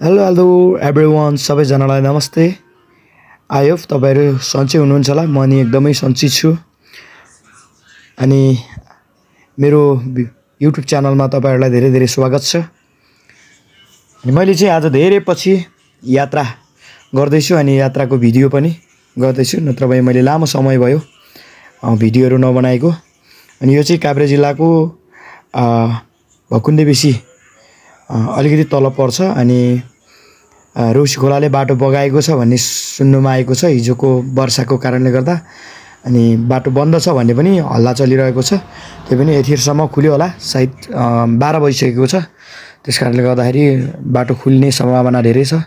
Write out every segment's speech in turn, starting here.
Hello everyone, सबैजनालाई नमस्ते। I hope तपाईहरु सन्चै हुनुहुन्छ होला। म नि एकदमै सन्चै छु। अनि मेरो युट्युब च्यानलमा तपाईहरुलाई धेरै धेरै स्वागत छ। अनि मैले चाहिँ आज धेरै पछि यात्रा गर्दैछु अनि यात्राको भिडियो पनि गर्दैछु, नत्र भए मैले लामो समय भयो भिडियोहरु नबनाएको। अनि यो चाहिँ काभ्रे जिल्लाको भकुण्डे बेसी अलिकति तल पर्छ अनि रौसी खोलाले बाटो बगाएको छ भन्ने सुन्नुमा आएको छ हिजोको वर्षाको कारणले गर्दा। अनि बाटो बन्द छ भन्ने पनि हल्ला चलिरहेको छ। त्यो पनि यतिसम्म खुल्यो होला, सायद 12 बजिसकेको छ। त्यसकारणले गर्दाखेरि बाटो खुल्ने सम्भावना धेरै छ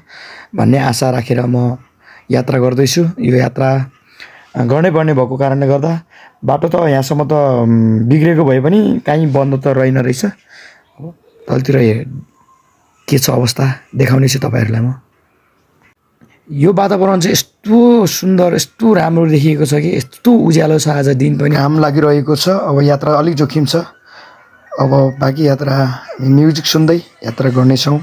भन्ने आशा राखेर म यात्रा गर्दैछु। यो यात्रा गर्नै पर्ने भएको कारणले गर्दा बाटो त यहाँसम्म त बिग्रेको भए पनि कहीँ बन्द त रहेन रहेछ। तलतिर के छ अवस्था देखाउने छु तपाईहरुलाई म। यो वातावरण चाहिँ यस्तो सुन्दर, यस्तो राम्रो देखिएको छ कि यस्तो उज्यालो छ। आज दिन पनि घाम लागिरहेको छ। अब यात्रा अलिक जोखिम छ। अब बाँकी यात्रा म्युजिक सुन्दै यात्रा गर्ने छौं।